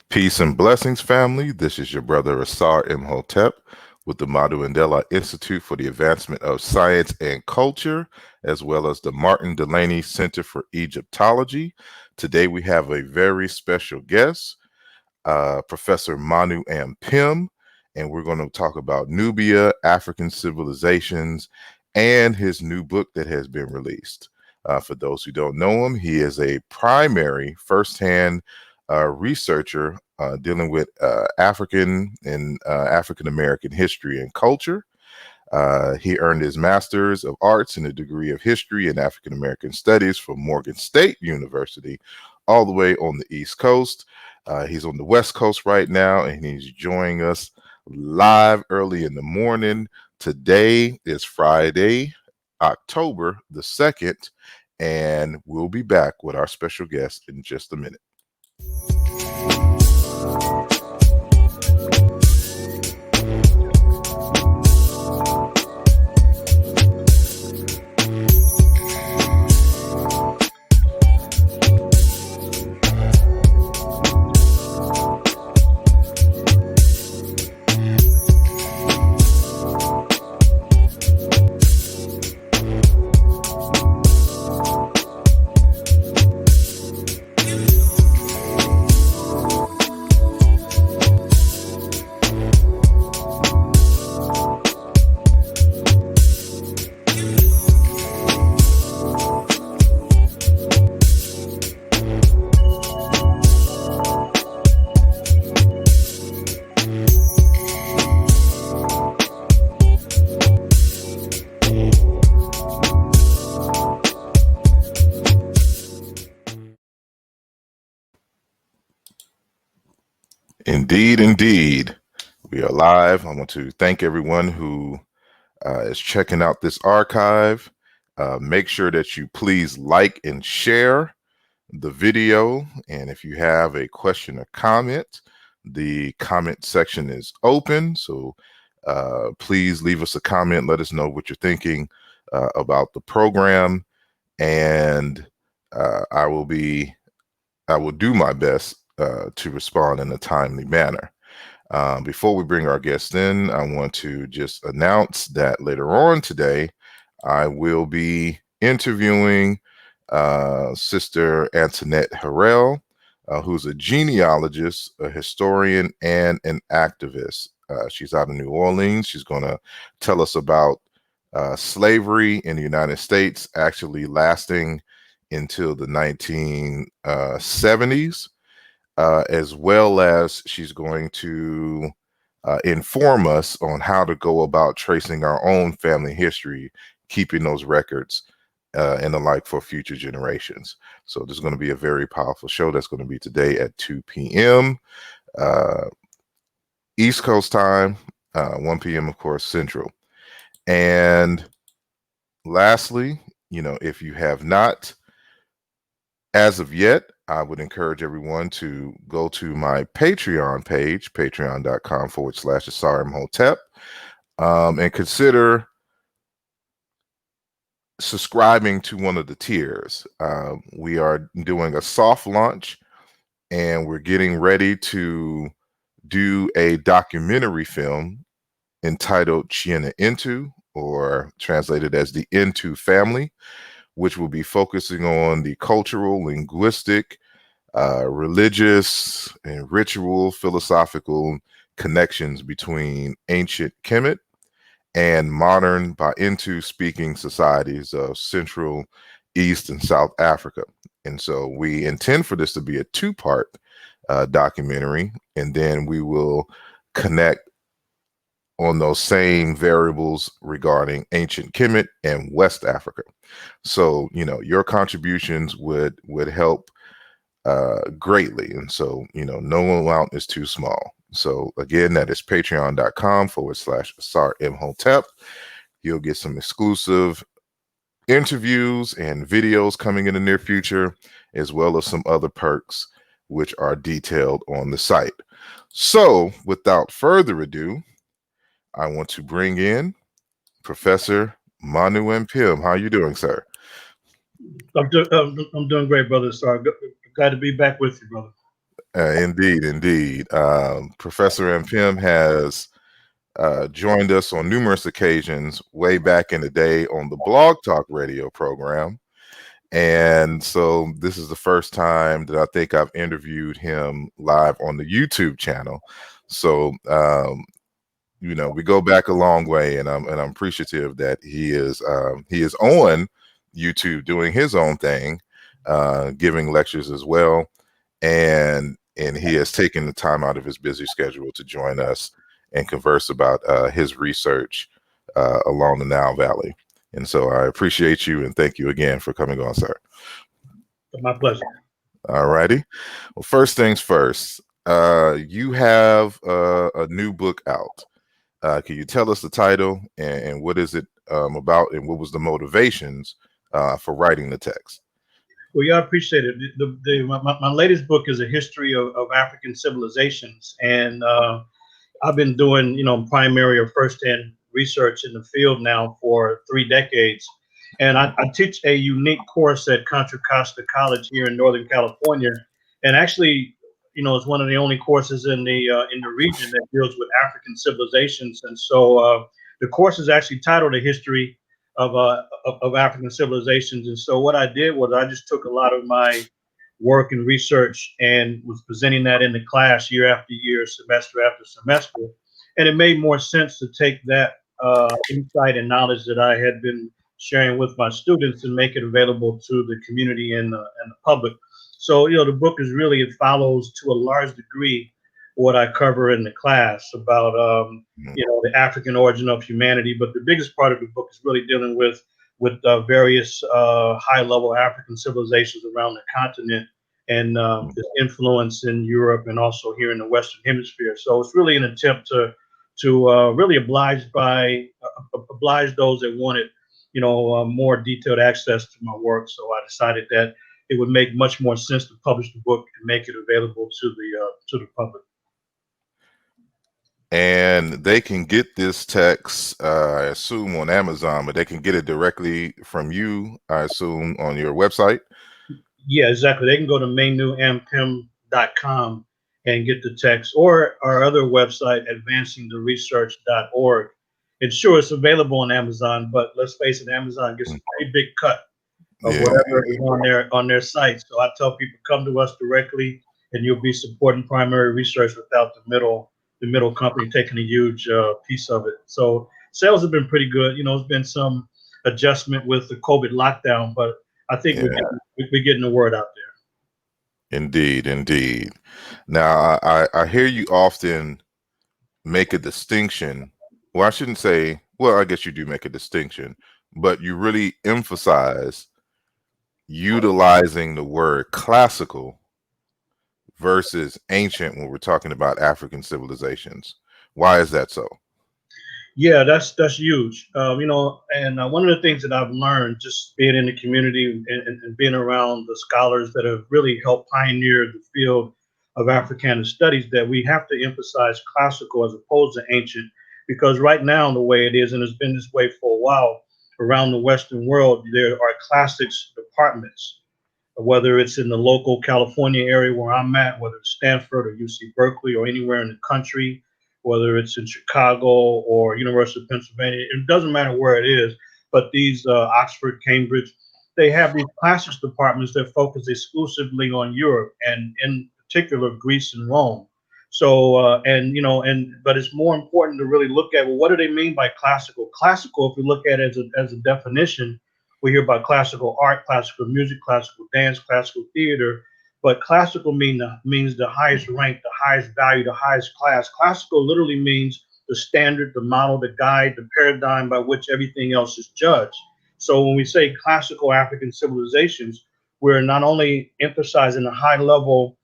Peace and blessings, family. This is your brother asarimhotep with the Mandela Institute for the Advancement of Science and Culture, as well as the Martin Delaney Center for Egyptology. Today we have a very special guest, Professor Manu Ampim, and we're going to talk about Nubia, African civilizations, and his new book that has been released. For those who don't know him, he is a primary firsthand researcher dealing with African and African American history and culture. He earned his Master's of Arts and a degree of History and African American Studies from Morgan State University, all the way on the East Coast. He's on the West Coast right now, and he's joining us live early in the morning. Today is Friday, October the 2nd, and we'll be back with our special guest in just a minute. Indeed. We are live. I want to thank everyone who is checking out this archive. Make sure that you please like and share the video. And if you have a question or comment, the comment section is open. So please leave us a comment. Let us know what you're thinking about the program. And I will do my best to respond in a timely manner. Before we bring our guest in, I want to just announce that later on today, I will be interviewing Sister Antoinette Harrell, who's a genealogist, a historian, and an activist. She's out of New Orleans. She's going to tell us about slavery in the United States actually lasting until the 1970s. As well as she's going to inform us on how to go about tracing our own family history, keeping those records and the like for future generations. So this is going to be a very powerful show. That's going to be today at 2 p.m. East Coast time, 1 p.m. of course Central. And lastly, if you have not as of yet, I would encourage everyone to go to my Patreon page, patreon.com/asarimhotep, and consider subscribing to one of the tiers. We are doing a soft launch, and we're getting ready to do a documentary film entitled Chiena Intu, or translated as the Intu Family, which will be focusing on the cultural, linguistic, religious, and ritual philosophical connections between ancient Kemet and modern Bantu speaking societies of Central, East, and South Africa. And so we intend for this to be a two-part documentary, and then we will connect on those same variables regarding ancient Kemet and West Africa. So, your contributions would help greatly. And so, no amount is too small. So again, that is patreon.com/asarimhotep. You'll get some exclusive interviews and videos coming in the near future, as well as some other perks, which are detailed on the site. So without further ado, I want to bring in Professor Manu Ampim. How are you doing, sir? I'm doing great, brother. Sorry, glad to be back with you, brother. Indeed, indeed. Professor Ampim has joined us on numerous occasions way back in the day on the Blog Talk radio program. And so this is the first time that I think I've interviewed him live on the YouTube channel. So, we go back a long way, and I'm appreciative that he is on YouTube doing his own thing, giving lectures as well. And he has taken the time out of his busy schedule to join us and converse about his research along the Nile Valley. And so I appreciate you and thank you again for coming on, sir. My pleasure. All righty. Well, first things first, you have a new book out. Can you tell us the title and what is it about, and what was the motivations for writing the text? Well, yeah, I appreciate it. My latest book is a history of African civilizations, and I've been doing, primary or first-hand research in the field now for 3 decades. And I teach a unique course at Contra Costa College here in Northern California. And actually, it's one of the only courses in the region that deals with African civilizations. And so the course is actually titled A History of African Civilizations. And so what I did was I just took a lot of my work and research and was presenting that in the class year after year, semester after semester. And it made more sense to take that insight and knowledge that I had been sharing with my students and make it available to the community and the public. So, the book is really, it follows to a large degree what I cover in the class about, the African origin of humanity. But the biggest part of the book is really dealing with various high-level African civilizations around the continent and its influence in Europe and also here in the Western Hemisphere. So it's really an attempt to really oblige those that wanted, more detailed access to my work. So I decided that it would make much more sense to publish the book and make it available to the public. And they can get this text, I assume, on Amazon, but they can get it directly from you, I assume, on your website. Yeah, exactly. They can go to manuampim.com and get the text, or our other website, advancingtheresearch.org. And sure, it's available on Amazon, but let's face it, Amazon gets a pretty big cut of whatever is on their site. So I tell people, come to us directly, and you'll be supporting primary research without the middle company taking a huge piece of it. So sales have been pretty good. It's been some adjustment with the COVID lockdown, but I think we're getting the word out there. Indeed, indeed. Now, I hear you often make a distinction. Well, I shouldn't say, well, I guess you do make a distinction, but you really emphasize utilizing the word classical versus ancient when we're talking about African civilizations. Why is that so? Yeah, that's huge. And one of the things that I've learned just being in the community and being around the scholars that have really helped pioneer the field of Africana studies, that we have to emphasize classical as opposed to ancient, because right now, the way it is, and it's been this way for a while around the Western world, there are classics departments, whether it's in the local California area where I'm at, whether it's Stanford or UC Berkeley or anywhere in the country, whether it's in Chicago or University of Pennsylvania, it doesn't matter where it is, but these Oxford, Cambridge, they have these classics departments that focus exclusively on Europe and in particular Greece and Rome. So, but it's more important to really look at, well, what do they mean by classical? Classical, if we look at it as a definition, we hear about classical art, classical music, classical dance, classical theater, but classical means the highest rank, the highest value, the highest class. Classical literally means the standard, the model, the guide, the paradigm by which everything else is judged. So when we say classical African civilizations, we're not only emphasizing the high level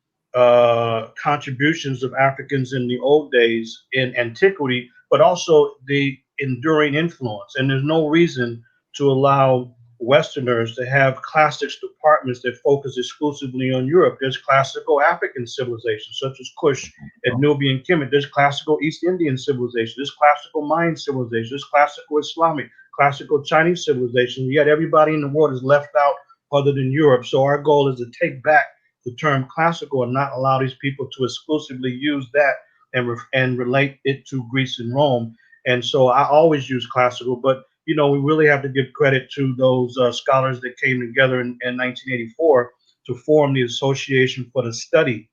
contributions of Africans in the old days in antiquity, but also the enduring influence. And there's no reason to allow Westerners to have classics departments that focus exclusively on Europe. There's classical African civilizations such as Kush and Nubian Kemet. There's classical East Indian civilization. There's classical Mayan civilization. There's classical Islamic, classical Chinese civilization. Yet everybody in the world is left out other than Europe. So our goal is to take back the term classical and not allow these people to exclusively use that and relate it to Greece and Rome. And so I always use classical, but we really have to give credit to those scholars that came together in 1984 to form the Association for the Study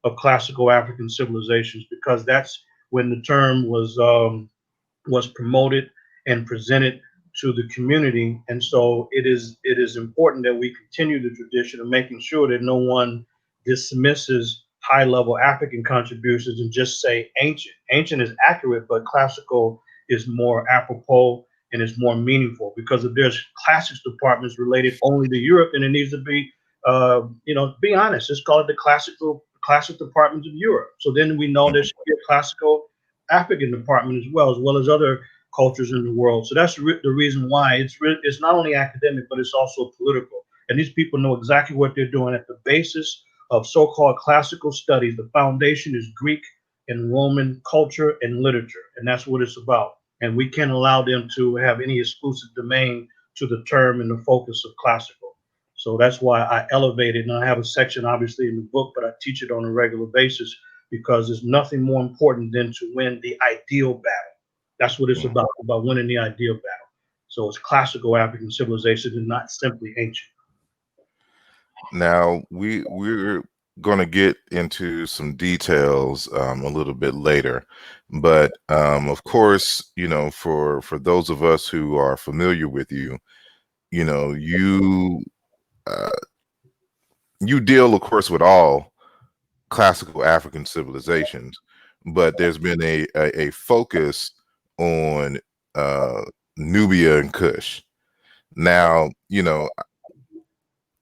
of Classical African Civilizations, because that's when the term was promoted and presented to the community. And so it is important that we continue the tradition of making sure that no one dismisses high level African contributions and just say ancient. Ancient is accurate, but classical is more apropos and is more meaningful, because if there's classics departments related only to Europe, then it needs to be, be honest, let's call it the classic departments of Europe. So then we know there should be a classical African department as well as other cultures in the world. So that's the reason why it's not only academic, but it's also political. And these people know exactly what they're doing. At the basis of so-called classical studies, the foundation is Greek and Roman culture and literature, and that's what it's about. And we can't allow them to have any exclusive domain to the term and the focus of classical. So that's why I elevate it, and I have a section obviously in the book, but I teach it on a regular basis, because there's nothing more important than to win the ideal battle. That's what it's about winning the ideal battle. So it's classical African civilization and not simply ancient. Now we're going to get into some details a little bit later, but of course, for those of us who are familiar with you, you uh, you deal, of course, with all classical African civilizations, but there's been a focus on uh, Nubia and Kush. Now,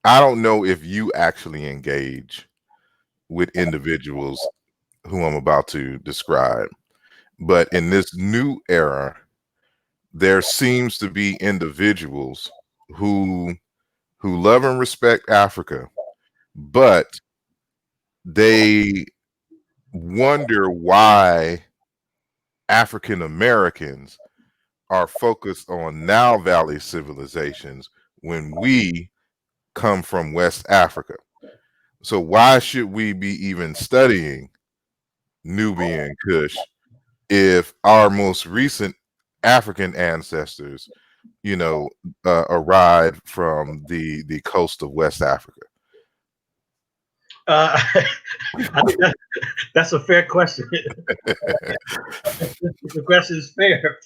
I don't know if you actually engage with individuals who I'm about to describe, but in this new era, there seems to be individuals who love and respect Africa, but they wonder why African Americans are focused on Nile Valley civilizations when we come from West Africa. So why should we be even studying Nubian Kush if our most recent African ancestors, arrived from the coast of West Africa? Uh, I think that's a fair question. The question is fair.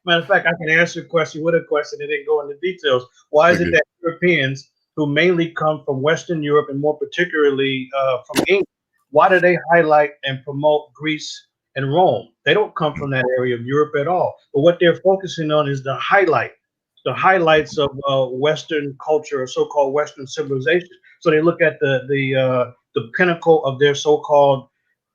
Matter of fact, I can answer a question with a question and then go into details. Why is it Okay. that Europeans, who mainly come from Western Europe and more particularly from England, why do they highlight and promote Greece and Rome? They don't come from that area of Europe at all. But what they're focusing on is the highlights of Western culture or so-called Western civilization. So they look at the pinnacle of their so-called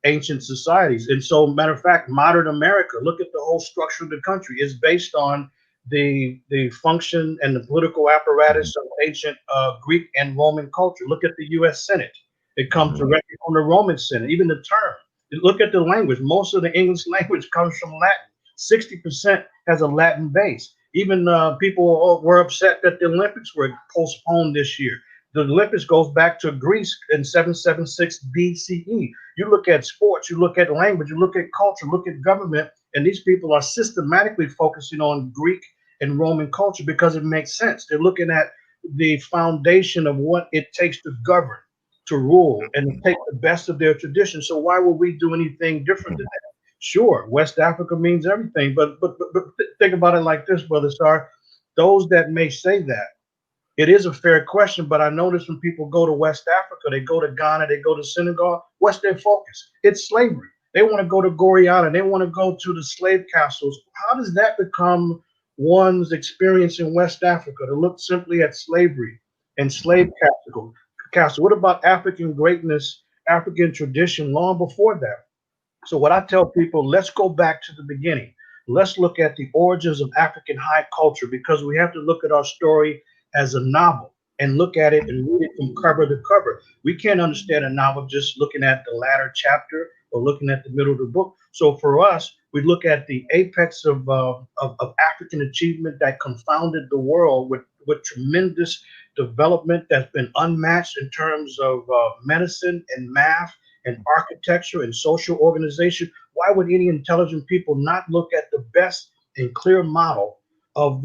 ancient societies. And so, matter of fact, modern America, look at the whole structure of the country, is based on the function and the political apparatus of ancient Greek and Roman culture. Look at the U.S. Senate; it comes Mhm. directly from the Roman Senate. Even the term. Look at the language. Most of the English language comes from Latin. 60% has a Latin base. Even people were upset that the Olympics were postponed this year. The Olympics goes back to Greece in 776 BCE. You look at sports, you look at language, you look at culture, look at government, and these people are systematically focusing on Greek and Roman culture because it makes sense. They're looking at the foundation of what it takes to govern, to rule, and to take the best of their tradition. So why would we do anything different than that? Sure, West Africa means everything, but think about it like this, Brother Star. Those that may say that, it is a fair question, but I notice when people go to West Africa, they go to Ghana, they go to Senegal, what's their focus? It's slavery. They want to go to Goriana, they want to go to the slave castles. How does that become one's experience in West Africa, to look simply at slavery and slave castle? What about African greatness, African tradition long before that? So what I tell people, let's go back to the beginning. Let's look at the origins of African high culture, because we have to look at our story as a novel and look at it and read it from cover to cover. We can't understand a novel just looking at the latter chapter or looking at the middle of the book. So for us, we look at the apex of African achievement that confounded the world with tremendous development that's been unmatched in terms of medicine and math and architecture and social organization. Why would any intelligent people not look at the best and clear model of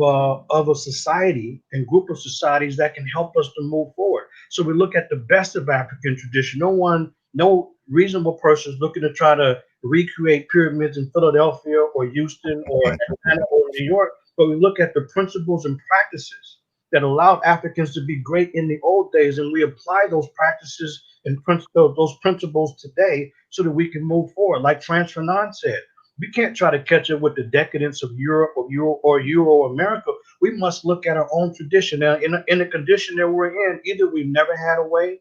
a society and group of societies that can help us to move forward? So we look at the best of African tradition. No reasonable person is looking to try to recreate pyramids in Philadelphia or Houston or Atlanta or New York, but we look at the principles and practices that allowed Africans to be great in the old days, and we apply those practices and those principles today so that we can move forward. Like Frantz Fanon said, we can't try to catch up with the decadence of Europe or Euro America. We must look at our own tradition. Now, in the condition that we're in, either we've never had a way,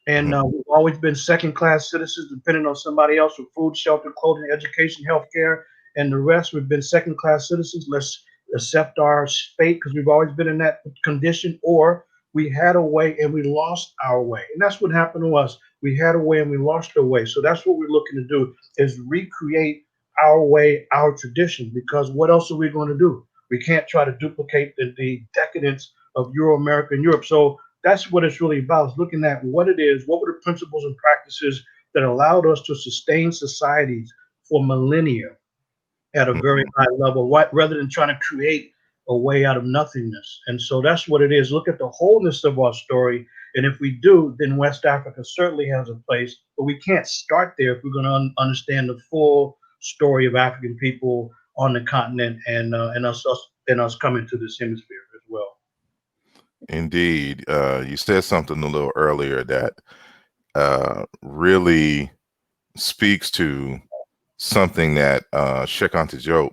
and we've always been second-class citizens, depending on somebody else for food, shelter, clothing, education, healthcare, and the rest. We've been second-class citizens. Let's accept our fate because we've always been in that condition, or we had a way and we lost our way. And that's what happened to us. We had a way and we lost our way. So that's what we're looking to do, is recreate our way, our tradition, because what else are we going to do? We can't try to duplicate the decadence of Euro-America and Europe. So that's what it's really about, is looking at what it is, what were the principles and practices that allowed us to sustain societies for millennia at a very high level, rather than trying to create a way out of nothingness. And so that's what it is. Look at the wholeness of our story. And if we do, then West Africa certainly has a place, but we can't start there if we're going to understand the full story of African people on the continent and us coming to this hemisphere as well. Indeed. You said something a little earlier that really speaks to something that Sheikh Anta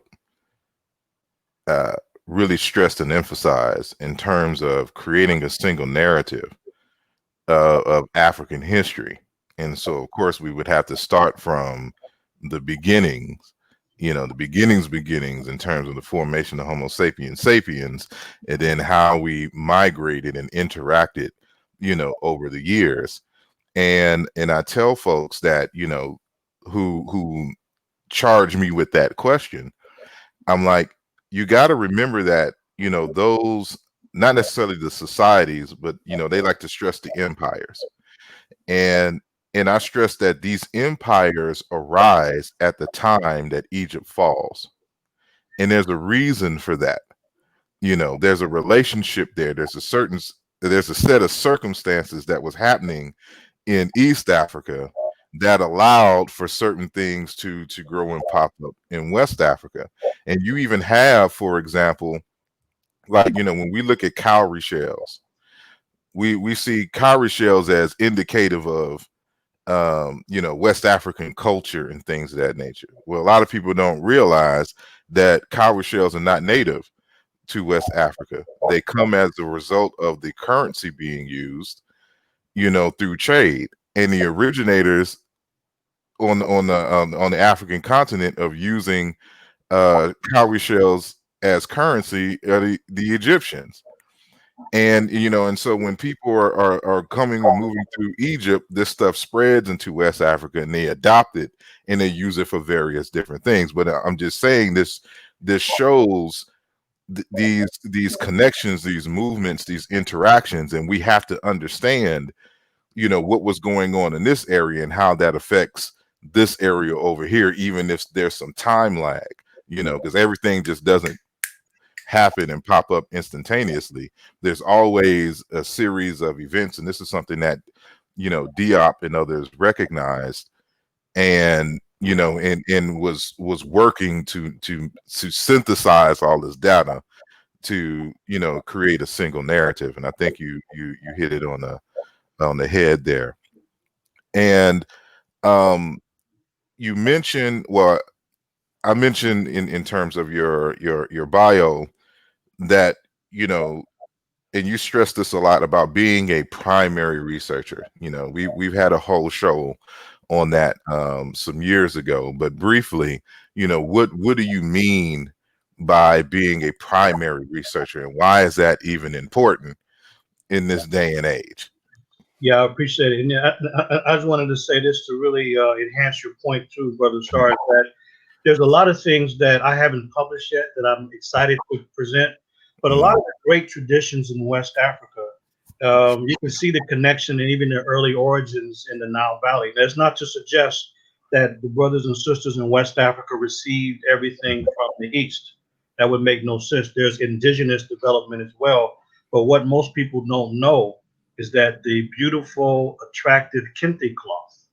Diop really stressed and emphasized in terms of creating a single narrative of African history. And so, of course, we would have to start from the beginnings, the beginnings in terms of the formation of Homo sapiens sapiens, and then how we migrated and interacted, over the years. And I tell folks that, who charge me with that question, I'm like, you got to remember that, those, not necessarily the societies, but, they like to stress the empires. And I stress that these empires arise at the time that Egypt falls. And there's a reason for that. There's a relationship there. There's a set of circumstances that was happening in East Africa that allowed for certain things to grow and pop up in West Africa. And you even have, for example, like, when we look at cowrie shells, we see cowrie shells as indicative of West African culture and things of that nature. Well, a lot of people don't realize that cowrie shells are not native to West Africa. They come as a result of the currency being used, through trade. And the originators on the African continent of using cowrie shells as currency are the Egyptians. And and so when people are coming or moving through Egypt, this stuff spreads into West Africa and they adopt it and they use it for various different things. But I'm just saying this shows these connections, these movements, these interactions, and we have to understand what was going on in this area and how that affects this area over here, even if there's some time lag, because everything just doesn't happen and pop up instantaneously. There's always a series of events, and this is something that Diop and others recognized, and and was working to synthesize all this data to create a single narrative. And I think you hit it on the head there. And you mentioned, well, I mentioned in terms of your bio that and you stress this a lot about being a primary researcher. We've had a whole show on that some years ago, but briefly, what do you mean by being a primary researcher, and why is that even important in this day and age? Yeah, I appreciate it. And I just wanted to say this to really enhance your point too, Brother Star, that there's a lot of things that I haven't published yet that I'm excited to present, but a lot of the great traditions in West Africa You can see the connection and even the early origins in the Nile Valley. That's not to suggest that the brothers and sisters in West Africa received everything from the East. That would make no sense. There's indigenous development as well. But what most people don't know is that the beautiful, attractive kente cloth,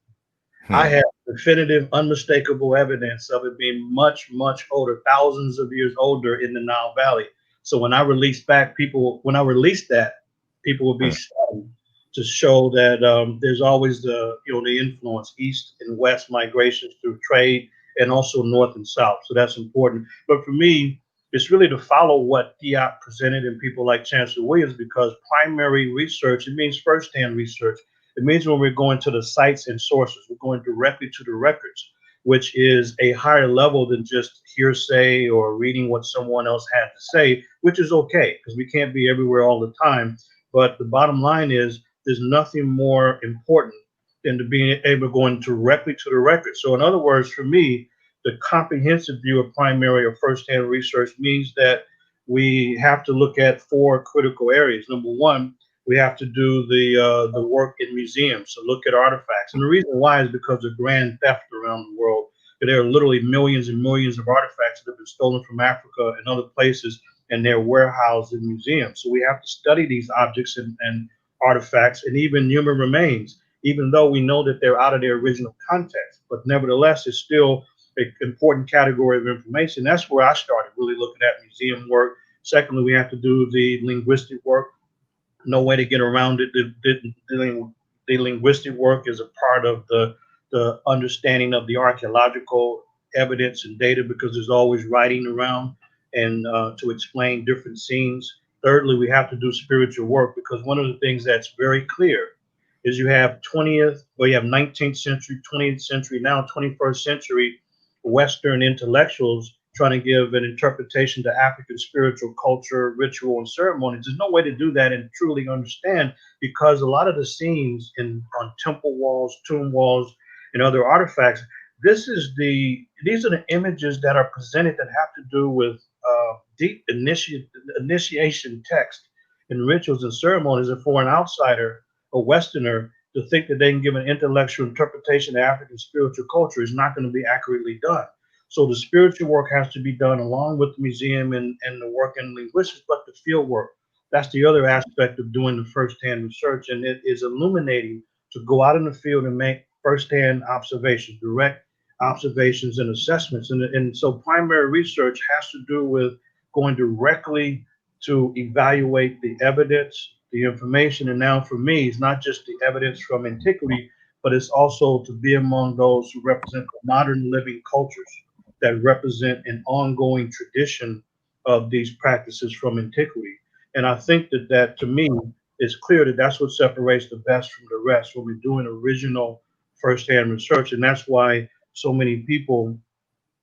I Hmm. have definitive, unmistakable evidence of it being much, much older, thousands of years older in the Nile Valley. So when I release that, people will be Hmm. stunned to show that there's always the influence, east and west migrations through trade, and also north and south. So that's important. But for me, it's really to follow what Diop presented and people like Chancellor Williams, because primary research, it means firsthand research. It means when we're going to the sites and sources, we're going directly to the records, which is a higher level than just hearsay or reading what someone else had to say, which is okay because we can't be everywhere all the time. But the bottom line is there's nothing more important than to being able to go in directly to the record. So, in other words, for me, the comprehensive view of primary or first-hand research means that we have to look at four critical areas. Number one, we have to do the work in museums, so look at artifacts. And the reason why is because of grand theft around the world. There are literally millions and millions of artifacts that have been stolen from Africa and other places, and they're warehoused in museums. So we have to study these objects and artifacts and even human remains, even though we know that they're out of their original context. But nevertheless, it's still an important category of information. That's where I started really looking at museum work. Secondly, we have to do the linguistic work. No way to get around it. The linguistic work is a part of the understanding of the archaeological evidence and data because there's always writing around and to explain different scenes. Thirdly, we have to do spiritual work because one of the things that's very clear is you have 19th century, 20th century, now 21st century Western intellectuals trying to give an interpretation to African spiritual culture, ritual, and ceremonies. There's no way to do that and truly understand because a lot of the scenes on temple walls, tomb walls, and other artifacts, these are the images that are presented that have to do with deep initiation text and rituals and ceremonies. And for an outsider, a Westerner, to think that they can give an intellectual interpretation of African spiritual culture is not going to be accurately done. So the spiritual work has to be done along with the museum and the work in linguistics, but the field work. That's the other aspect of doing the firsthand research, and it is illuminating to go out in the field and make firsthand observations, direct observations and assessments. And so primary research has to do with going directly to evaluate the evidence, the information. And now for me, it's not just the evidence from antiquity, but it's also to be among those who represent modern living cultures that represent an ongoing tradition of these practices from antiquity. And I think that to me is clear that that's what separates the best from the rest when we're doing original firsthand research. And that's why so many people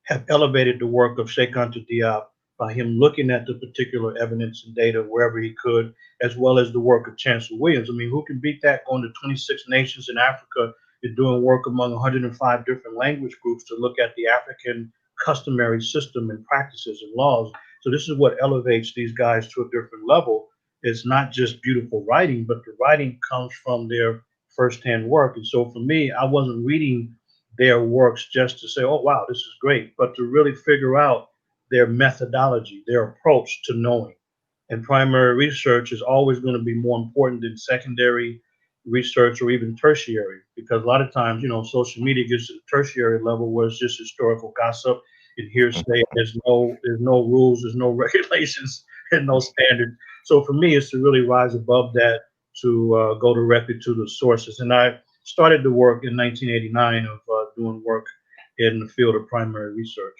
have elevated the work of Sheikh Anta Diop by him looking at the particular evidence and data wherever he could, as well as the work of Chancellor Williams. I mean, who can beat that going to 26 nations in Africa and doing work among 105 different language groups to look at the African customary system and practices and laws? So this is what elevates these guys to a different level. It's not just beautiful writing, but the writing comes from their firsthand work. And so for me, I wasn't reading their works just to say, oh, wow, this is great, but to really figure out their methodology, their approach to knowing. And primary research is always going to be more important than secondary research or even tertiary, because a lot of times, social media gets to the tertiary level where it's just historical gossip and hearsay. There's no rules, there's no regulations, and no standards. So for me, it's to really rise above that to go directly to the sources. And I started the work in 1989 of doing work in the field of primary research.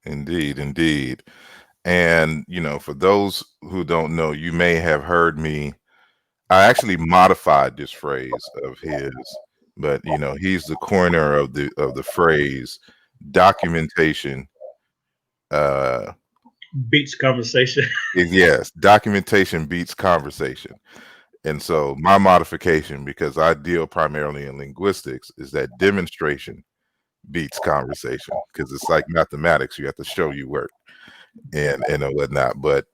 Indeed, indeed. And, for those who don't know, you may have heard me. I actually modified this phrase of his, but he's the coiner of the phrase documentation. Uh, Beats conversation. yes, documentation beats conversation. And so my modification, because I deal primarily in linguistics, is that demonstration beats conversation because it's like mathematics. You have to show you work and whatnot. But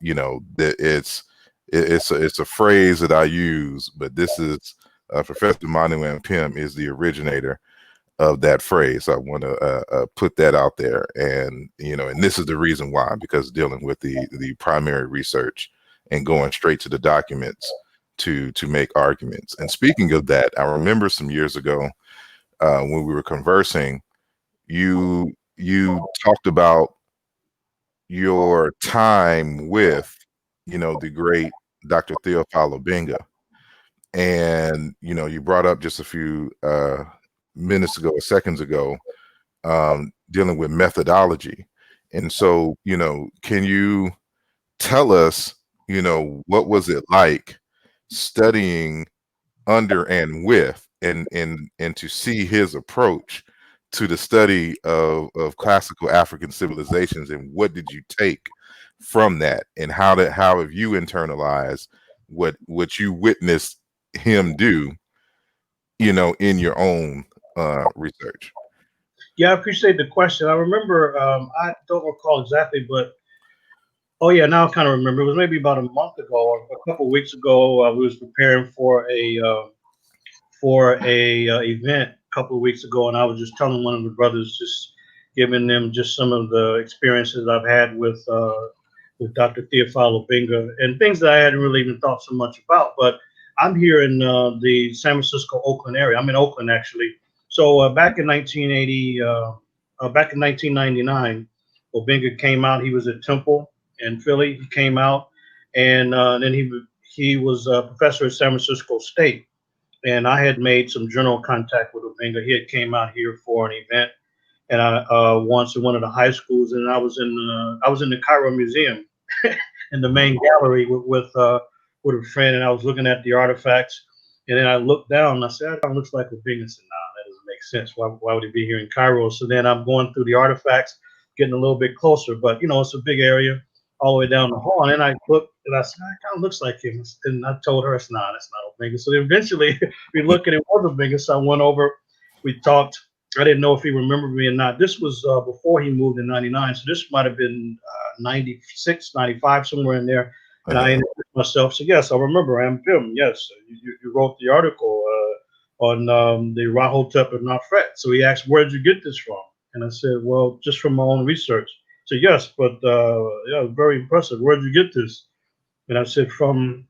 it's a phrase that I use, but this is Professor Manu Ampim is the originator of that phrase. I want to put that out there, and and this is the reason why, because dealing with the primary research and going straight to the documents to make arguments. And speaking of that, I remember some years ago when we were conversing, you talked about your time with the great Dr. Theophile Obenga, and you brought up just a few minutes ago or seconds ago dealing with methodology. And so, can you tell us, what was it like studying under and with and to see his approach to the study of classical African civilizations, and what did you take from that, and how have you internalized what you witnessed him do, in your own research? Yeah, I appreciate the question. I remember, I don't recall exactly, but oh yeah, now I kind of remember. It was maybe about a month ago or a couple of weeks ago. We was preparing for a event a couple of weeks ago, and I was just telling one of the brothers, just giving them just some of the experiences I've had with Dr. Theophile Obenga and things that I hadn't really even thought so much about. But I'm here in the San Francisco, Oakland area. I'm in Oakland actually. So back in 1980, back in 1999, Obenga came out. He was at Temple in Philly. He came out, and then he was a professor at San Francisco State, and I had made some general contact with Obenga. He had came out here for an event, and I once in one of the high schools, and I was in the Cairo Museum in the main gallery with a friend, and I was looking at the artifacts, and then I looked down and I said, "That looks like Obenga." I said, "Nah, that doesn't make sense. Why would he be here in Cairo?" So then I'm going through the artifacts, getting a little bit closer, but it's a big area all the way down the hall. And then I looked and I said, "That kind of looks like him." And I told her, "Nah, that's not Obenga." So then eventually we looked and it was Obenga. So I went over, we talked. I didn't know if he remembered me or not. This was before he moved in 99. So this might have been 96, 95, somewhere in there. And I introduced myself. So yes, I remember Ampim. Yes, you wrote the article on the Rahotep and Nafret. So he asked, "Where did you get this from?" And I said, "Well, just from my own research." So yes, but yeah, very impressive. Where did you get this? And I said, "From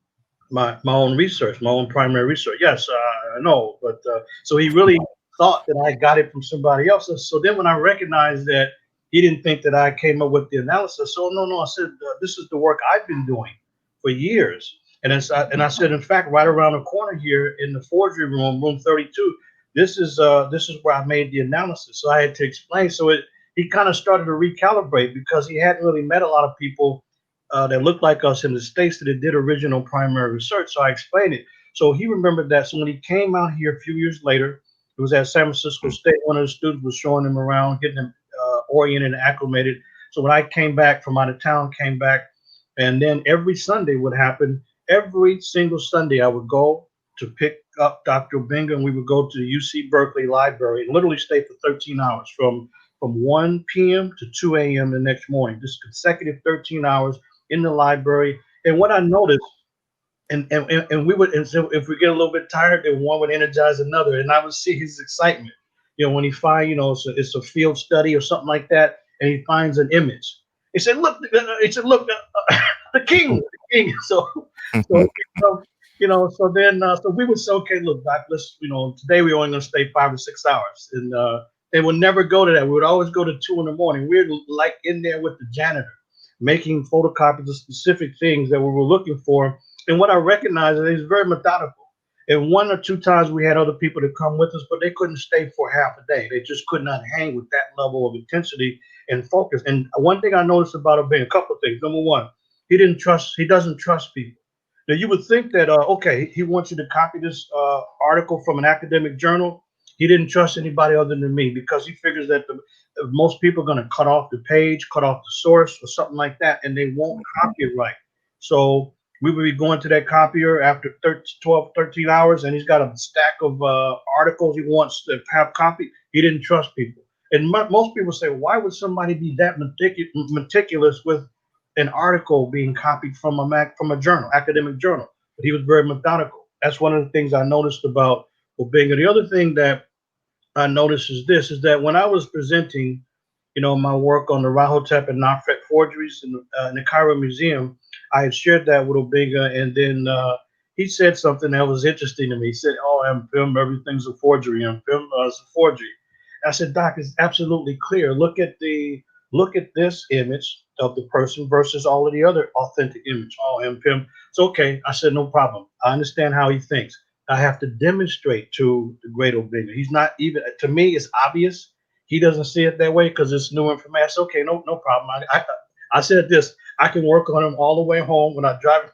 my own research, my own primary research." Yes, I know. But so he really thought that I got it from somebody else. And so then when I recognized that he didn't think that I came up with the analysis, so no, I said, "This is the work I've been doing for years." And I said, in fact, right around the corner here in the forgery room, room 32, this is where I made the analysis. So I had to explain. So he kind of started to recalibrate because he hadn't really met a lot of people that looked like us in the States that did original primary research. So I explained it. So he remembered that. So when he came out here a few years later, it was at San Francisco State. One of the students was showing him around, getting him oriented and acclimated. So when I came back from out of town, came back, and then every Sunday would happen. Every single Sunday, I would go to pick up Dr. Obenga, and we would go to the UC Berkeley Library and literally stay for 13 hours from 1 p.m. to 2 a.m. the next morning, just consecutive 13 hours in the library. And what I noticed, and we would, and so if we get a little bit tired, then one would energize another, and I would see his excitement. When he find, it's a field study or something like that, and he finds an image. He said, "Look," the king. So then, so we would say, "Okay, look, Doc, let's, today we're only going to stay 5 or 6 hours," and they would never go to that. We would always go to 2 in the morning. We're like in there with the janitor, making photocopies of specific things that we were looking for. And what I recognized is he's very methodical. And 1 or 2 times we had other people to come with us, but they couldn't stay for half a day. They just could not hang with that level of intensity and focus. And one thing I noticed about him being a couple of things. Number one, he doesn't trust people. Now you would think that, okay, he wants you to copy this article from an academic journal. He didn't trust anybody other than me because he figures that most people are going to cut off the page, cut off the source or something like that, and they won't copy it right. So we would be going to that copier after 12, 13 hours, and he's got a stack of articles he wants to have copied. He didn't trust people. And most people say, why would somebody be that meticulous with an article being copied from from a journal, academic journal. But he was very methodical. That's one of the things I noticed about Obenga. The other thing that I noticed is this: is that when I was presenting, my work on the Rahotep and Nafret forgeries in the Cairo Museum, I had shared that with Obenga, and then he said something that was interesting to me. He said, "Oh, Ampim, everything's a forgery. Ampim, it's a forgery." I said, "Doc, it's absolutely clear. Look at this image of the person versus all of the other authentic image. Oh, Ampim, it's okay." I said, "No problem. I understand how he thinks. I have to demonstrate to the great Obenga. He's not even to me. It's obvious." He doesn't see it that way because it's new information. I said, okay, no problem. I said this. I can work on him all the way home when I drive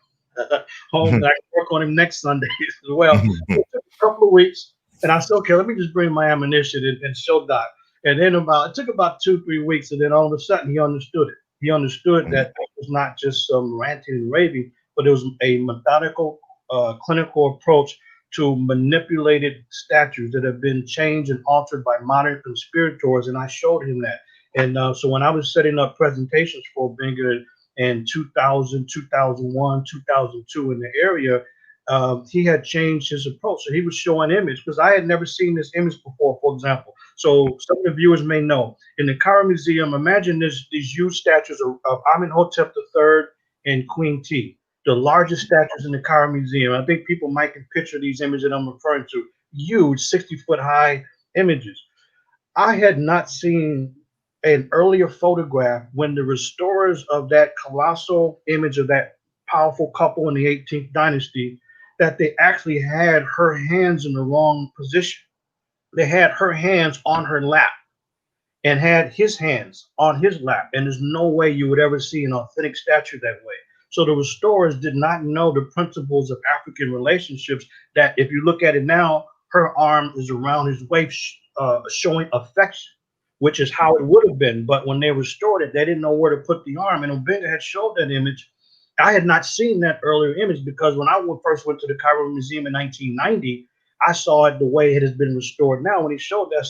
home, and I can work on him next Sunday as well. It took a couple of weeks, and I said, okay, let me just bring my ammunition and show Doc. And then it took about 2, 3 weeks, and then all of a sudden he understood it. He understood that it was not just some ranting and raving, but it was a methodical, clinical approach to manipulated statues that have been changed and altered by modern conspirators, and I showed him that. And so when I was setting up presentations for Obenga in 2000, 2001, 2002 in the area, he had changed his approach. So he was showing image because I had never seen this image before, for example. So some of the viewers may know in the Cairo Museum, imagine these huge statues of Amenhotep III and Queen T, the largest statues in the Cairo Museum. I think people might can picture these images that I'm referring to, huge 60-foot high images. I had not seen an earlier photograph when the restorers of that colossal image of that powerful couple in the 18th dynasty, that they actually had her hands in the wrong position. They had her hands on her lap and had his hands on his lap. And there's no way you would ever see an authentic statue that way. So the restorers did not know the principles of African relationships. That if you look at it now, her arm is around his waist, showing affection, which is how it would have been. But when they restored it, they didn't know where to put the arm. And Obenga had showed that image. I had not seen that earlier image because when I first went to the Cairo Museum in 1990, I saw it the way it has been restored now. When he showed that,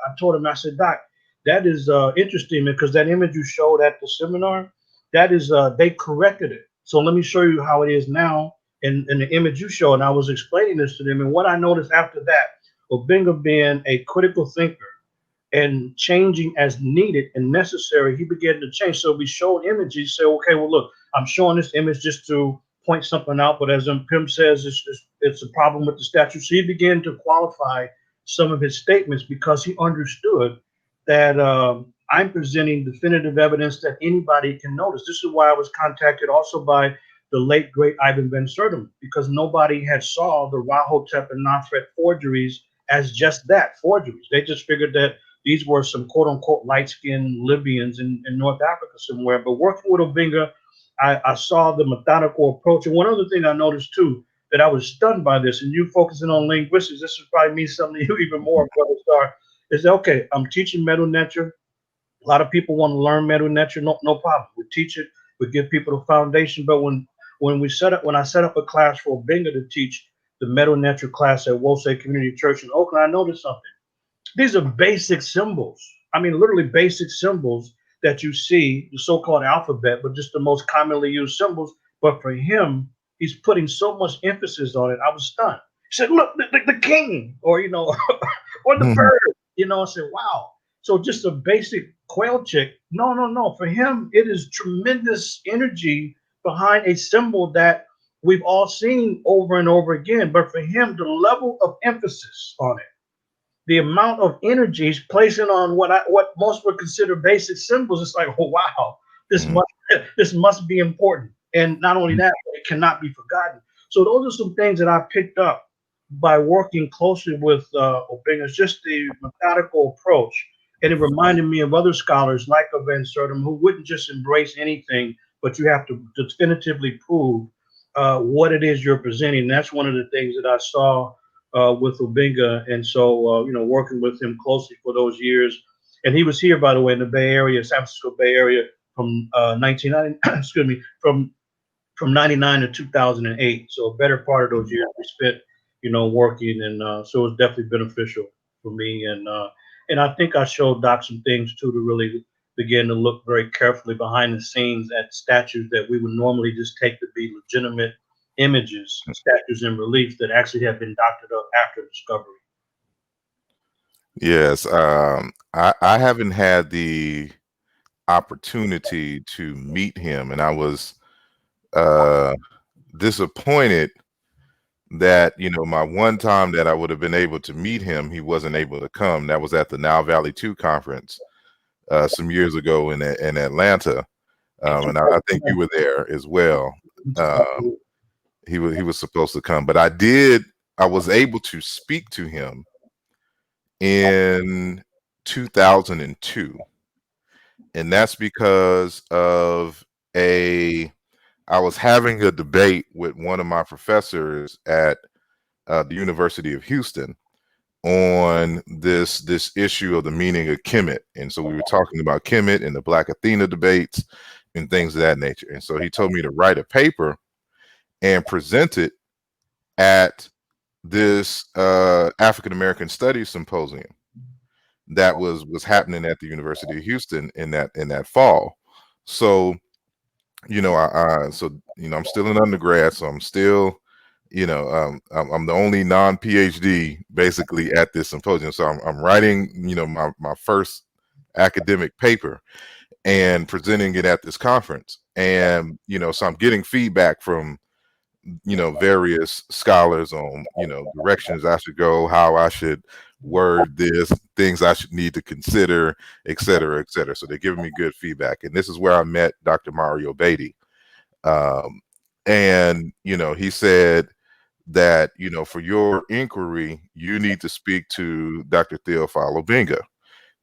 I told him, I said, Doc, that is interesting because that image you showed at the seminar, that is they corrected it. So let me show you how it is now in the image you showed. And I was explaining this to them. And what I noticed after that, Obenga being a critical thinker and changing as needed and necessary, he began to change. So we showed images, say, okay, well, look, I'm showing this image just to point something out, but as Pim says, it's a problem with the statue. So he began to qualify some of his statements because he understood that I'm presenting definitive evidence that anybody can notice. This is why I was contacted also by the late great Ivan Ben Surdam, because nobody had saw the Rahotep and Nafret forgeries as just that, forgeries. They just figured that these were some quote unquote light skinned Libyans in North Africa somewhere. But working with Obenga, I saw the methodical approach. And one other thing I noticed too, that I was stunned by this, and you focusing on linguistics, this would probably mean something to you even more, Brother Star, is that, okay, I'm teaching Medu Neter. A lot of people want to learn Medu Neter, no problem. We teach it, we give people the foundation. But when I set up a class for Obenga to teach the Medu Neter class at Wose Community Church in Oakland, I noticed something. These are basic symbols. I mean, literally basic symbols that you see, the so-called alphabet, but just the most commonly used symbols. But for him, he's putting so much emphasis on it. I was stunned. He said, look, the king, or, or the bird, I said, wow. So just a basic quail chick. No. For him, it is tremendous energy behind a symbol that we've all seen over and over again. But for him, the level of emphasis on it, the amount of energy he's placing on what most would consider basic symbols, it's like, oh wow, this must be important. And not only that, but it cannot be forgotten. So those are some things that I picked up by working closely with Obenga, just the methodical approach. And it reminded me of other scholars like Van Sertum who wouldn't just embrace anything, but you have to definitively prove what it is you're presenting. And that's one of the things that I saw with Obenga, and so working with him closely for those years. And he was here, by the way, in the Bay Area, San Francisco Bay Area, from 1990, excuse me, from 99 to 2008. So a better part of those years we spent, working, and so it was definitely beneficial for me. And I think I showed Doc some things too to really began to look very carefully behind the scenes at statues that we would normally just take to be legitimate images, statues in relief that actually have been doctored up after discovery. Yes, I haven't had the opportunity to meet him, and I was uh, disappointed that, you know, my one time that I would have been able to meet him, he wasn't able to come. That was at the Nile Valley 2 conference some years ago in Atlanta, and I think you were there as well. Um, he was supposed to come, but I was able to speak to him in 2002, and that's because of a I was having a debate with one of my professors at the University of Houston on this issue of the meaning of Kemet, and so we were talking about Kemet and the Black Athena debates and things of that nature. And so he told me to write a paper and present it at this African American Studies Symposium that was happening at the University of Houston in that fall. So you know, I'm still an undergrad, so I'm still, I'm the only non-PhD basically at this symposium. So I'm writing, my first academic paper and presenting it at this conference. And, so I'm getting feedback from, various scholars on, directions I should go, how I should word this, things I should need to consider, et cetera, et cetera. So they're giving me good feedback. And this is where I met Dr. Mario Beatty. And, he said that, for your inquiry, you need to speak to Dr. Theophile Obenga.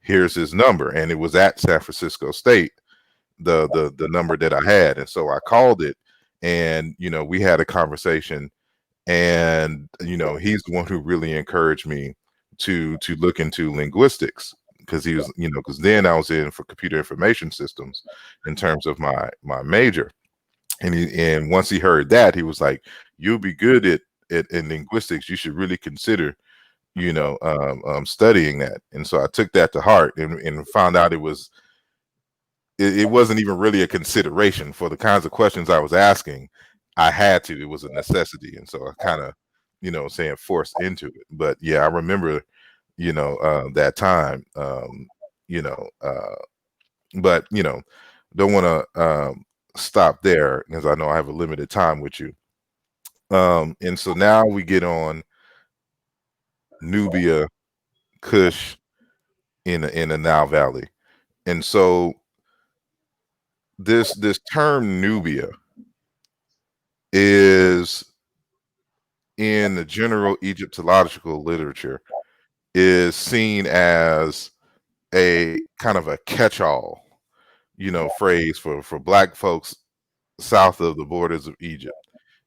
Here's his number. And it was at San Francisco State, the number that I had. And so I called it and, we had a conversation and, he's the one who really encouraged me to look into linguistics because he was, because then I was in for computer information systems in terms of my major. And once he heard that, he was like, "You'll be good at in linguistics. You should really consider, studying that." And so I took that to heart and found out it wasn't even really a consideration for the kinds of questions I was asking. I had to. It was a necessity, and so I kind of, saying forced into it. But yeah, I remember, that time. You know, but don't want to stop there because I know I have a limited time with you. And so now we get on Nubia, Kush in the Nile Valley, and so this term Nubia is in the general Egyptological literature is seen as a kind of a catch-all, phrase for Black folks south of the borders of Egypt.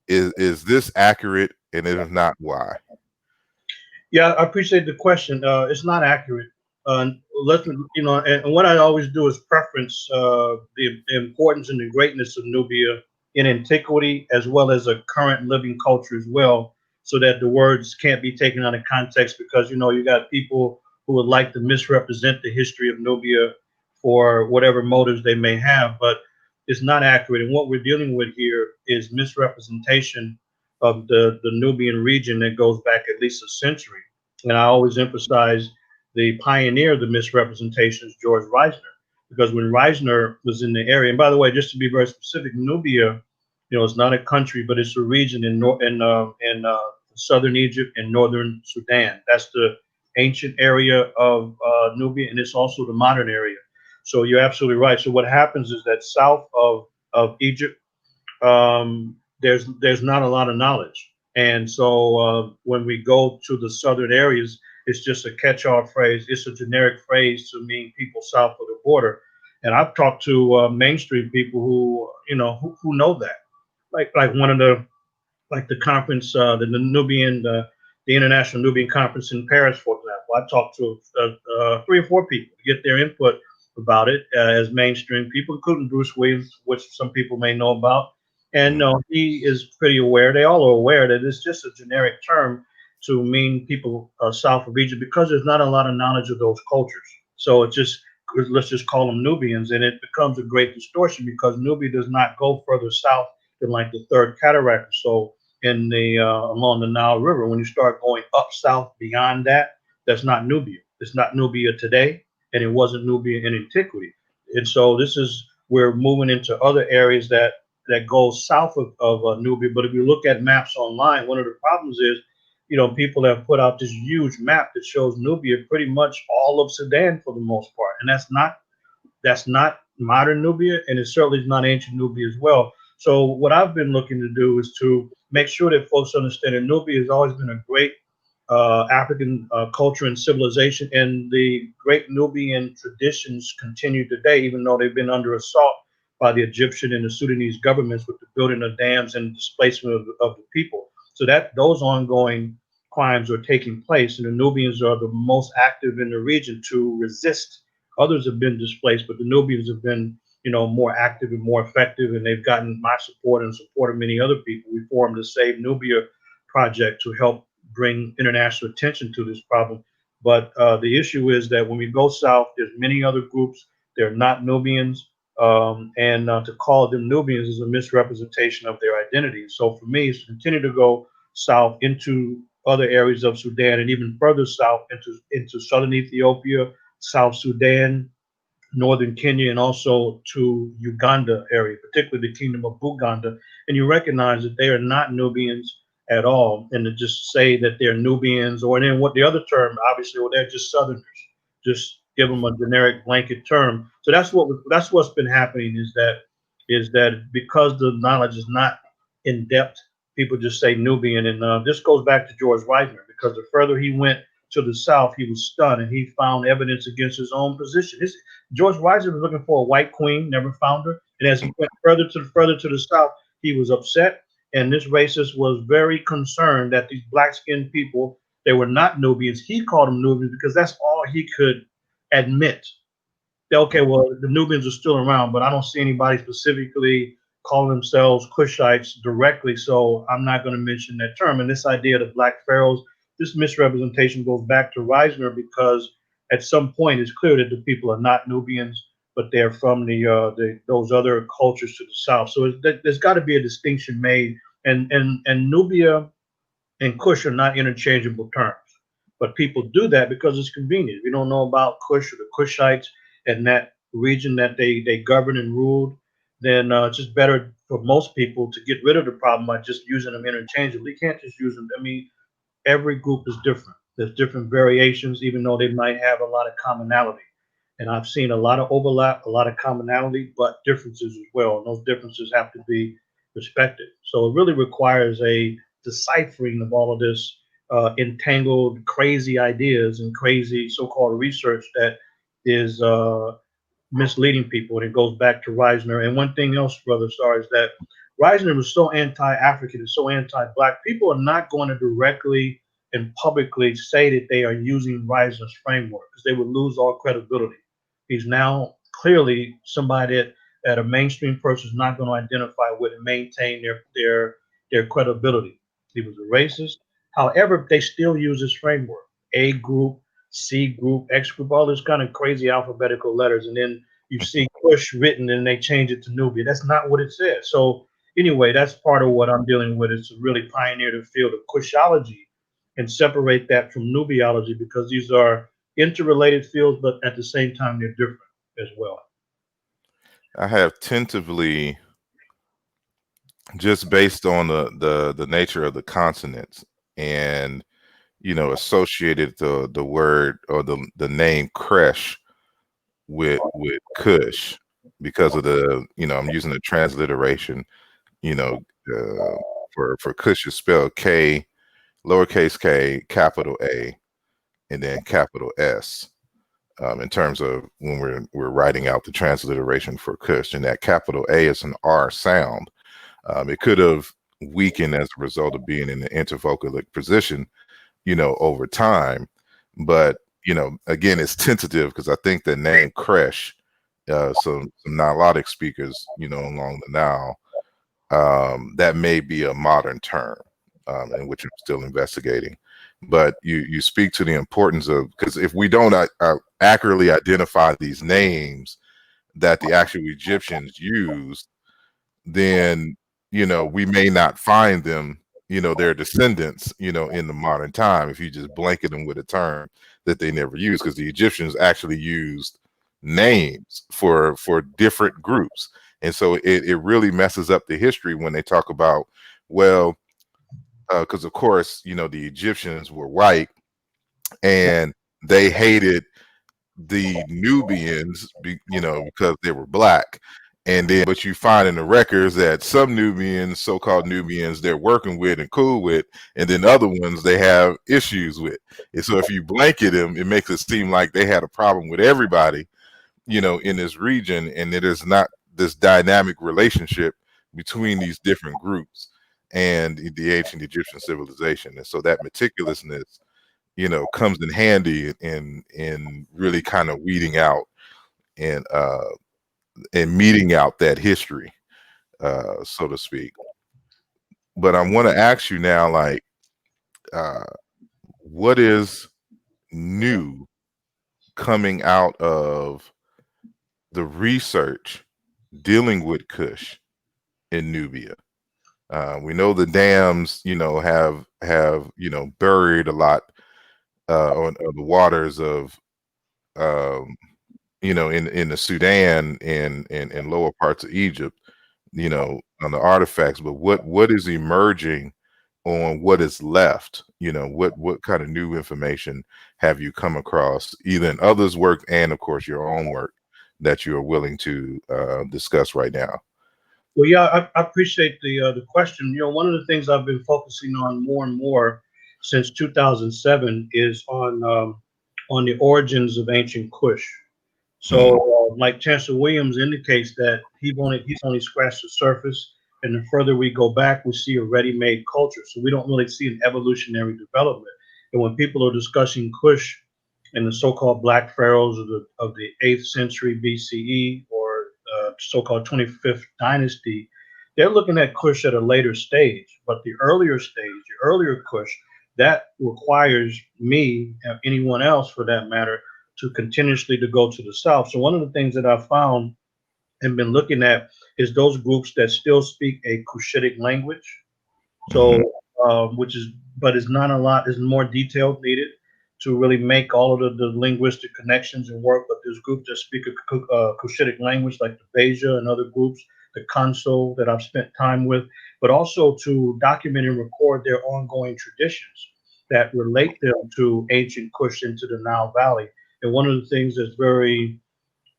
Is this accurate? And if not, why? Yeah, I appreciate the question. It's not accurate. Let's, and what I always do is preference the importance and the greatness of Nubia in antiquity as well as a current living culture as well, so that the words can't be taken out of context because you got people who would like to misrepresent the history of Nubia for whatever motives they may have, but it's not accurate. And what we're dealing with here is misrepresentation of the Nubian region that goes back at least a century. And I always emphasize the pioneer of the misrepresentation is George Reisner, because when Reisner was in the area, and by the way, just to be very specific, Nubia, it's not a country, but it's a region in southern Egypt and northern Sudan. That's the ancient area of Nubia, and it's also the modern area. So you're absolutely right. So what happens is that south of Egypt, there's not a lot of knowledge, and so when we go to the southern areas, it's just a catch-all phrase. It's a generic phrase to mean people south of the border. And I've talked to mainstream people who know that, like one of the like the conference, the Nubian, the International Nubian Conference in Paris, for example. I talked to 3 or 4 people to get their input about it as mainstream people, including Bruce Williams, which some people may know about. And no, he is pretty aware. They all are aware that it's just a generic term to mean people south of Egypt because there's not a lot of knowledge of those cultures. So it's just let's just call them Nubians, and it becomes a great distortion because Nubia does not go further south than like the third cataract or so in the along the Nile River. When you start going up south beyond that, that's not Nubia. It's not Nubia today, and it wasn't Nubia in antiquity. And so this is we're moving into other areas that go south of Nubia. But if you look at maps online, one of the problems is, people have put out this huge map that shows Nubia pretty much all of Sudan for the most part, and that's not modern Nubia, and it certainly is not ancient Nubia as well. So what I've been looking to do is to make sure that folks understand that Nubia has always been a great African culture and civilization, and the great Nubian traditions continue today, even though they've been under assault by the Egyptian and the Sudanese governments with the building of dams and displacement of the people. So that those ongoing crimes are taking place, and the Nubians are the most active in the region to resist. Others have been displaced, but the Nubians have been, more active and more effective, and they've gotten my support and support of many other people. We formed the Save Nubia project to help bring international attention to this problem. But the issue is that when we go south, there's many other groups. They're not Nubians, and to call them Nubians is a misrepresentation of their identity. So for me, it's to continue to go south into other areas of Sudan and even further south into southern Ethiopia, South Sudan, northern Kenya, and also to Uganda area, particularly the Kingdom of Buganda. And you recognize that they are not Nubians at all. And to just say that they're Nubians, or then what the other term, obviously, well, they're just Southerners. Just give them a generic blanket term. So that's what's been happening is that because the knowledge is not in depth, people just say Nubian. And this goes back to George Reisner, because the further he went to the south, he was stunned and he found evidence against his own position. George Reisner was looking for a white queen, never found her. And as he went further to the south, he was upset. And this racist was very concerned that these black-skinned people, they were not Nubians. He called them Nubians because that's all he could admit. Okay, well, the Nubians are still around, but I don't see anybody specifically calling themselves Kushites directly, so I'm not going to mention that term. And this idea of the black pharaohs, this misrepresentation goes back to Reisner, because at some point it's clear that the people are not Nubians, but they're from those other cultures to the south. So there's got to be a distinction made, and Nubia and Kush are not interchangeable terms. But people do that because it's convenient. If you don't know about Kush or the Kushites and that region that they governed and ruled, then it's just better for most people to get rid of the problem by just using them interchangeably. You can't just use them. I mean, every group is different. There's different variations, even though they might have a lot of commonality. And I've seen a lot of overlap, a lot of commonality, but differences as well. And those differences have to be respected. So it really requires a deciphering of all of this entangled, crazy ideas and crazy so-called research that is misleading people. And it goes back to Reisner. And one thing else, Brother Star, is that Reisner was so anti-African and so anti-Black. People are not going to directly and publicly say that they are using Reisner's framework, because they would lose all credibility. He's now clearly somebody that a mainstream person is not going to identify with and maintain their credibility. He was a racist. However, they still use his framework: A group, C group, X group, all this kind of crazy alphabetical letters, and then you see Kush written and they change it to Nubia. That's not what it says. So anyway, that's part of what I'm dealing with, is to really pioneer the field of Kushology and separate that from Nubiology, because these are interrelated fields, but at the same time they're different as well. I have tentatively, just based on the nature of the consonants and associated the word or the name Kresh with Kush, because of the I'm using the transliteration. For Kush is spelled K, lowercase k, capital A, and then capital S. In terms of when we're writing out the transliteration for Kush, and that capital A is an R sound. It could have weakened as a result of being in the intervocalic position, over time. But, again, it's tentative, because I think the name Kresh, some Nilotic speakers, along the Nile, that may be a modern term, in which I'm still investigating. But you speak to the importance of, because if we don't accurately identify these names that the actual Egyptians used, then, we may not find them, their descendants, in the modern time, if you just blanket them with a term that they never used, because the Egyptians actually used names for different groups. And so it really messes up the history when they talk about, well, because of course, the Egyptians were white and they hated the Nubians, because they were black. And then, but you find in the records that some Nubians, so-called Nubians, they're working with and cool with, and then other ones they have issues with. And so, if you blanket them, it makes it seem like they had a problem with everybody, in this region, and it is not this dynamic relationship between these different groups and the ancient Egyptian civilization. And so, that meticulousness, comes in handy in really kind of weeding out and meeting out that history, so to speak. But I want to ask you now, like, uh, what is new coming out of the research dealing with Kush in Nubia? We know the dams, have buried a lot on the waters of um, in the Sudan and lower parts of Egypt, on the artifacts. But what is emerging on what is left? What kind of new information have you come across, either in others' work and, of course, your own work that you are willing to discuss right now? Well, yeah, I appreciate the question. One of the things I've been focusing on more and more since 2007 is on the origins of ancient Kush. So, Mm, like Chancellor Williams indicates that he's only scratched the surface, and the further we go back, we see a ready-made culture. So we don't really see an evolutionary development. And when people are discussing Kush and the so-called Black pharaohs of the 8th century BCE, or so-called 25th dynasty, they're looking at Kush at a later stage. But the earlier stage, the earlier Kush, that requires me, and anyone else for that matter, to continuously to go to the south. So one of the things that I found and been looking at is those groups that still speak a Cushitic language. mhm. So, which is, but is not a lot, is more detail needed to really make all of the linguistic connections and work. But there's groups that speak a Cushitic language, like the Beja and other groups, the Conso that I've spent time with, but also to document and record their ongoing traditions that relate them to ancient Kush into the Nile Valley. And one of the things that's very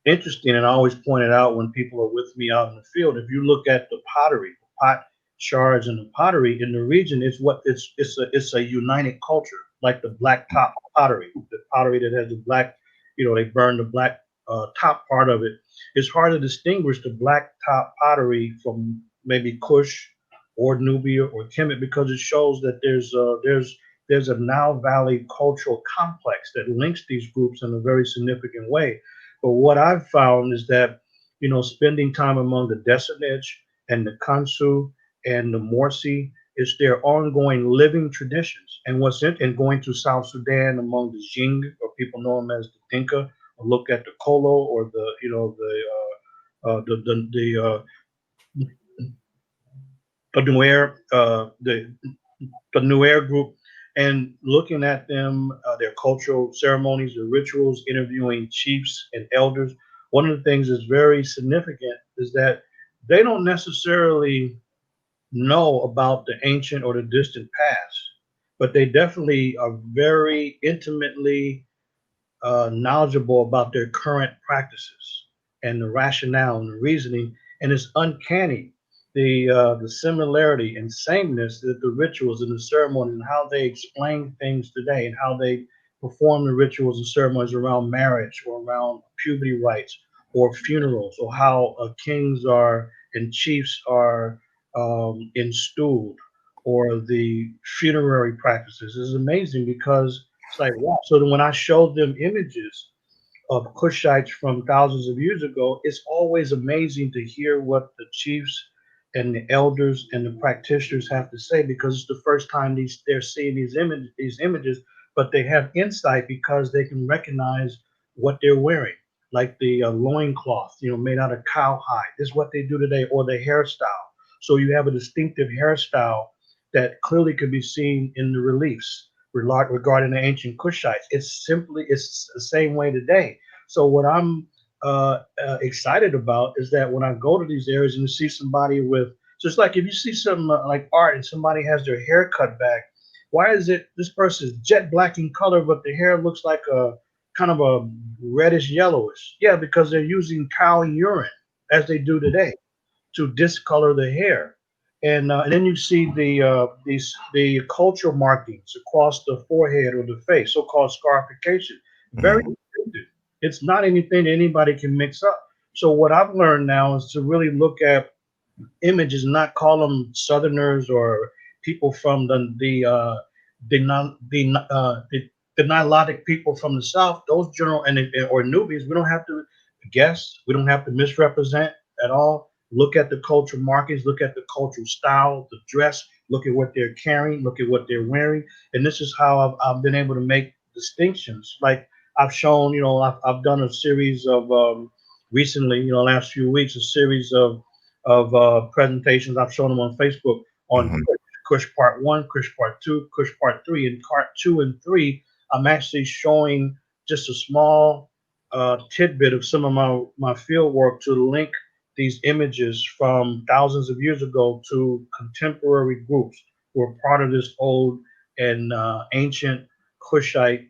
interesting, and I always point it out when people are with me out in the field. If you look at the pottery, the pot shards, and the pottery in the region, it's a united culture, like the black top pottery, the pottery that has the black, they burn the black top part of it. It's hard to distinguish the black top pottery from maybe Kush or Nubia or Kemet, because it shows that there's a Nile Valley cultural complex that links these groups in a very significant way. But what I've found is that, spending time among the Desanich and the Kansu and the Morsi is their ongoing living traditions. And and going to South Sudan among the Jing, or people know them as the Dinka, or look at the Kolo, or the Nuer, the Nuer group, and looking at them, their cultural ceremonies, their rituals, interviewing chiefs and elders. One of the things that's very significant is that they don't necessarily know about the ancient or the distant past, but they definitely are very intimately knowledgeable about their current practices and the rationale and the reasoning, and it's uncanny the similarity and sameness that the rituals and the ceremonies and how they explain things today, and how they perform the rituals and ceremonies around marriage or around puberty rites or funerals, or how kings are and chiefs are installed, or the funerary practices is amazing, because it's like, wow. So then when I showed them images of Kushites from thousands of years ago, it's always amazing to hear what the chiefs and the elders and the practitioners have to say, because it's the first time they're seeing these images, but they have insight because they can recognize what they're wearing, like the loincloth, made out of cowhide. This is what they do today, or the hairstyle. So you have a distinctive hairstyle that clearly could be seen in the reliefs regarding the ancient Kushites. It's the same way today. So what I'm excited about is that when I go to these areas and you see somebody with, just like if you see some like art and somebody has their hair cut back, why is it this person's jet black in color, but the hair looks like a kind of a reddish yellowish? Yeah, because they're using cow urine as they do today to discolor the hair. And then you see the cultural markings across the forehead or the face, so-called scarification. Very Mhm. distinctive. It's not anything that anybody can mix up. So what I've learned now is to really look at images, not call them Southerners or people from the Nilotic people from the South. Those general or Nubians, we don't have to guess. We don't have to misrepresent at all. Look at the cultural markings. Look at the cultural style, the dress. Look at what they're carrying. Look at what they're wearing. And this is how I've been able to make distinctions. Like I've shown, I've done a series of recently, last few weeks, a series of presentations. I've shown them on Facebook on Mhm. Kush Part 1, Kush Part 2, Kush Part 3. In Part 2 and 3, I'm actually showing just a small tidbit of some of my field work to link these images from thousands of years ago to contemporary groups who are part of this old and ancient Kushite.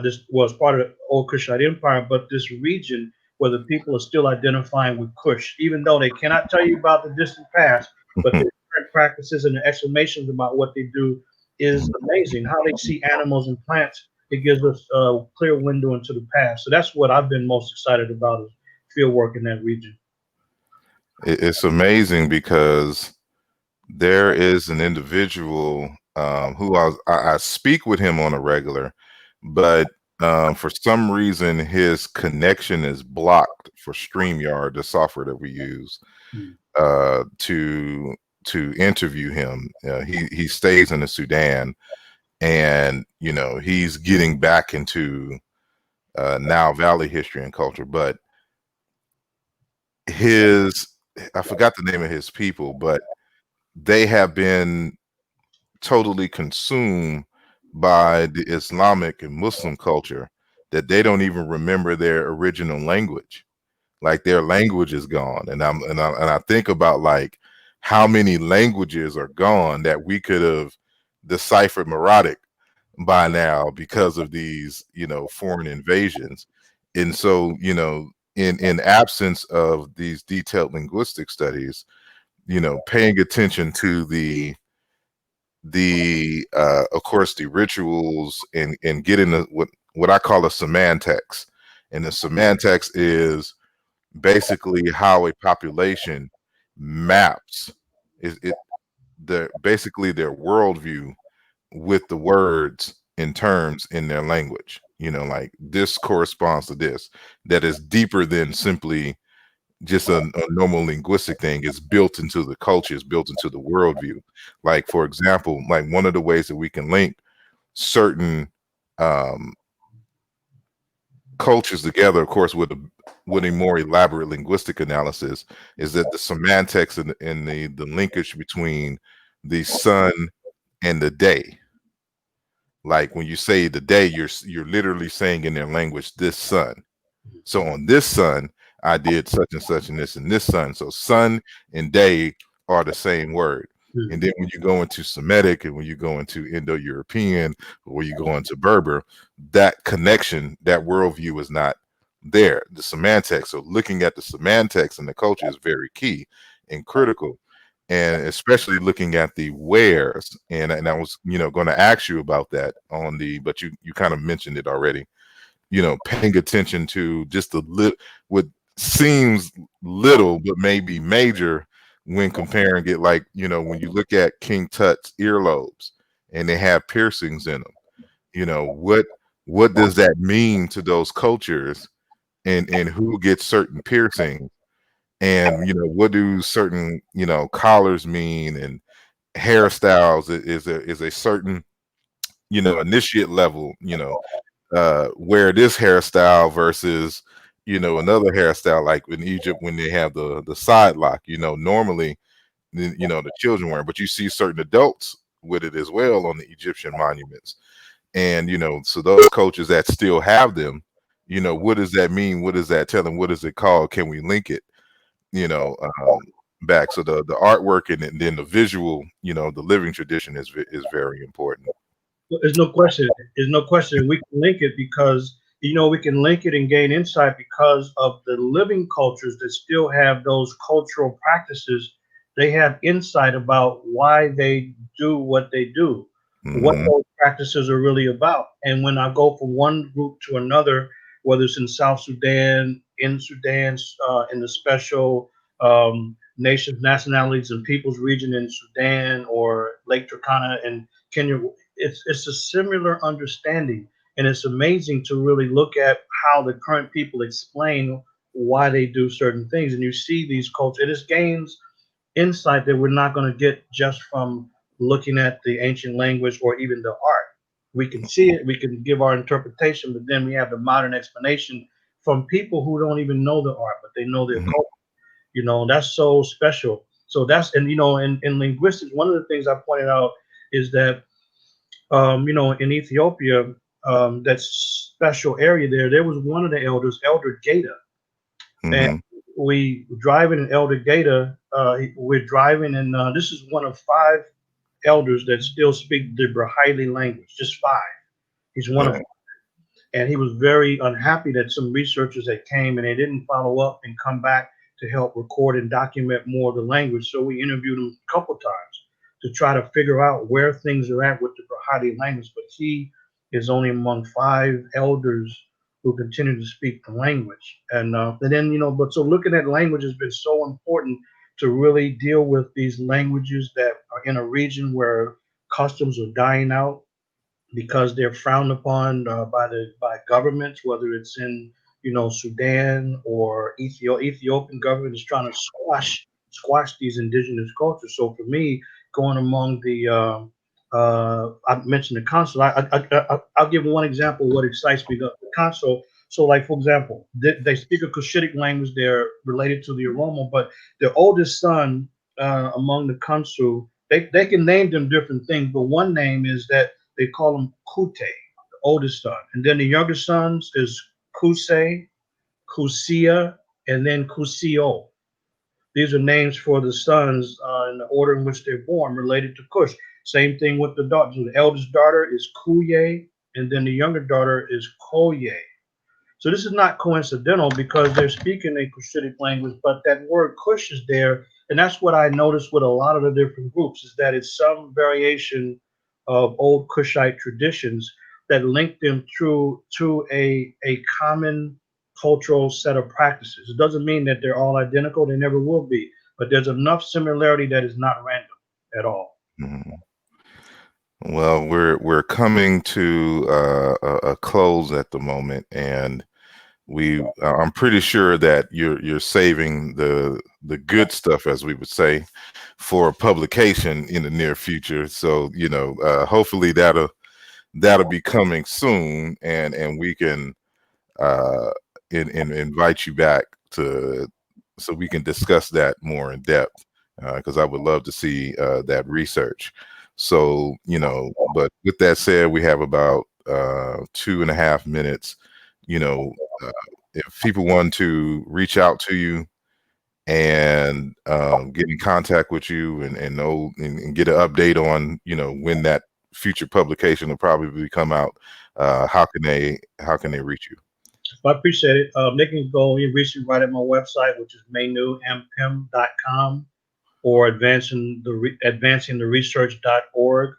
This was part of the old Kushite Empire, but this region where the people are still identifying with Kush, even though they cannot tell you about the distant past, but their current practices and the explanations about what they do is amazing. How they see animals and plants, it gives us a clear window into the past. So that's what I've been most excited about is field work in that region. It's amazing because there is an individual who I speak with him on a regular, but for some reason his connection is blocked for StreamYard, the software that we use Mm. to interview him. He stays in the Sudan, and he's getting back into Nile Valley history and culture, but his I forgot the name of his people, but they have been totally consumed by the Islamic and Muslim culture that they don't even remember their original language. Like their language is gone, and I think about like how many languages are gone that we could have deciphered Maradic by now because of these foreign invasions. And so in absence of these detailed linguistic studies, paying attention to the of course the rituals and getting the what I call a semantics. And the semantics is basically how a population maps is it basically their worldview with the words and terms in their language. Like this corresponds to this, that is deeper than simply just a normal linguistic thing. Is built into the culture, is built into the worldview. Like, for example, like one of the ways that we can link certain um, cultures together, of course, with a more elaborate linguistic analysis, is that the semantics and the linkage between the sun and the day. Like when you say the day, you're literally saying in their language, this sun. So on this sun, I did such and such and this and this sun. So sun and day are the same word. And then when you go into Semitic and when you go into Indo-European or you go into Berber, that connection, that worldview is not there. The semantics. So looking at the semantics and the culture is very key and critical. And especially looking at the wheres. And I was, going to ask you about that but you kind of mentioned it already, paying attention to just what seems little but maybe major when comparing it. Like, when you look at King Tut's earlobes and they have piercings in them, what does that mean to those cultures, and who gets certain piercings, and what do certain collars mean, and hairstyles is a certain initiate level, wear this hairstyle versus, another hairstyle, like in Egypt when they have the side lock. Normally, the children wear it, but you see certain adults with it as well on the Egyptian monuments. And so those cultures that still have them, what does that mean? What does that tell them? What is it called? Can we link it? You know, back. So the artwork and then the visual, the living tradition is very important. There's no question. There's no question. We can link it because we can link it and gain insight because of the living cultures that still have those cultural practices. They have insight about why they do what they do, what Hmm. those practices are really about. And when I go from one group to another, whether it's in South Sudan, in Sudan, in the special nations, nationalities, and peoples region in Sudan, or Lake Turkana and Kenya, it's a similar understanding, and it's amazing to really look at how the current people explain why they do certain things, and you see these cultures. It just gains insight that we're not going to get just from looking at the ancient language or even the art. We can see it, we can give our interpretation, but then we have the modern explanation from people who don't even know the art, but they know their Hmm. culture. That's so special. So that's, and in linguistics, one of the things I pointed out is that in Ethiopia, that special area there was one of the elders, Elder Gata, and Hmm. we driving in Elder Gata. We're driving, and this is one of five elders that still speak the Brahili language. Just five. He's one of, Right. and he was very unhappy that some researchers that came and they didn't follow up and come back to help record and document more of the language. So we interviewed him a couple times to try to figure out where things are at with the Brahadi language. But he is only among five elders who continue to speak the language. And then, but so looking at language has been so important to really deal with these languages that are in a region where customs are dying out because they're frowned upon by governments, whether it's in Sudan or Ethiopian government is trying to squash these indigenous cultures. So for me, going among the I mentioned the council. I'll give one example of what excites me. The council. So, like for example, they speak a Cushitic language. They're related to the Oromo, but their oldest son among the council, they can name them different things, but one name is that they call him Kute, the oldest son. And then the younger sons is Kuse, Kusia, and then Kusio. These are names for the sons in the order in which they're born, related to Kush. Same thing with the daughter. So the eldest daughter is Kuye, and then the younger daughter is Koye. So this is not coincidental because they're speaking a Cushitic language, but that word Kush is there. And that's what I noticed with a lot of the different groups is that it's some variation of old Kushite traditions that link them through to a common cultural set of practices. It doesn't mean that they're all identical, they never will be, but there's enough similarity that is not random at all. Hmm. Well, we're coming to a close at the moment, and I'm pretty sure that you're saving the good stuff, as we would say, for publication in the near future. So hopefully that'll be coming soon, and we can uh, invite you back to so we can discuss that more in depth, because I would love to see that research. So, but with that said, we have about 2.5 minutes. You know, uh, if people want to reach out to you and get in contact with you and know and get an update on when that future publication will probably come out, how can they reach you? Well, I appreciate it. They can go and reach me right at my website, which is manuampim.com, or advancingtheresearch.org,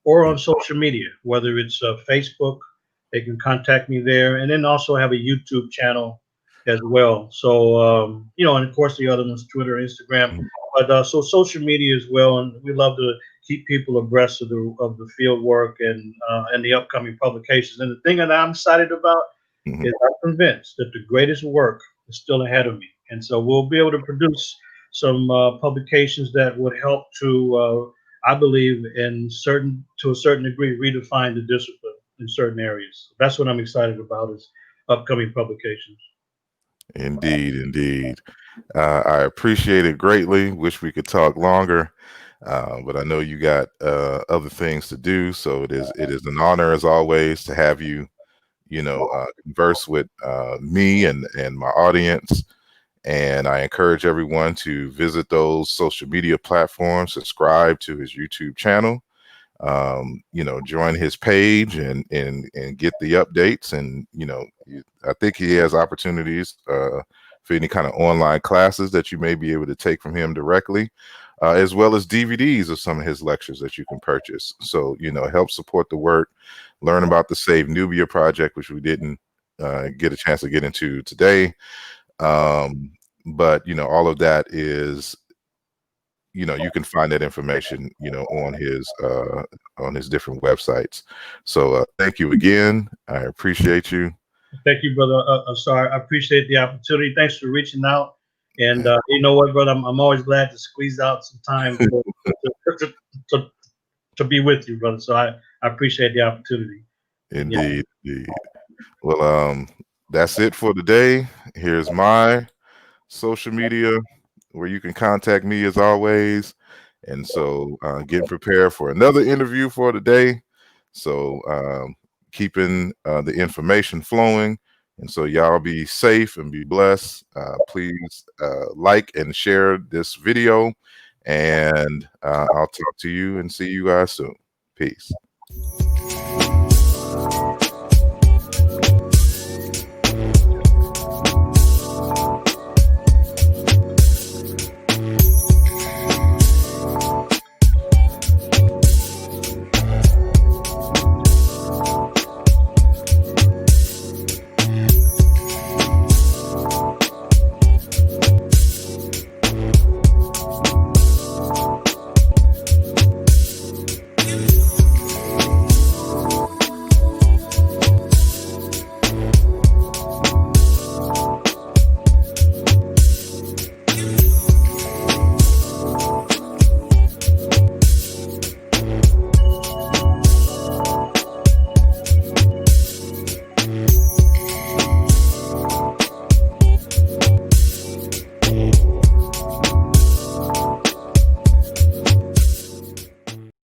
or on social media, whether it's Facebook, they can contact me there, and then also have a YouTube channel as well. So and of course the other ones, Twitter, Instagram, Mhm. but so social media as well, and we love to keep people abreast of the field work and the upcoming publications. And the thing that I'm excited about Mhm. is I'm convinced that the greatest work is still ahead of me, and so we'll be able to produce some publications that would help to I believe, to a certain degree, redefine the discipline. in certain areas. That's what I'm excited about is upcoming publications. Indeed, indeed. I appreciate it greatly. Wish we could talk longer, but I know you got other things to do. So it is an honor as always to have you, converse with me and my audience. And I encourage everyone to visit those social media platforms, subscribe to his YouTube channel, join his page and get the updates. And I think he has opportunities for any kind of online classes that you may be able to take from him directly, as well as DVDs of some of his lectures that you can purchase. So help support the work, learn about the Save Nubia project, which we didn't get a chance to get into today. But all of that is, you can find that information, on his different websites. So thank you again. I appreciate you. Thank you, brother. Sorry, I appreciate the opportunity. Thanks for reaching out. And you know what, brother, I'm always glad to squeeze out some time to, to, to be with you, brother. So I appreciate the opportunity. Indeed, indeed. Well, that's it for today. Here's my social media where you can contact me as always. And so getting prepared for another interview for today. So keeping the information flowing. And so y'all be safe and be blessed. Please like and share this video. And I'll talk to you and see you guys soon. Peace.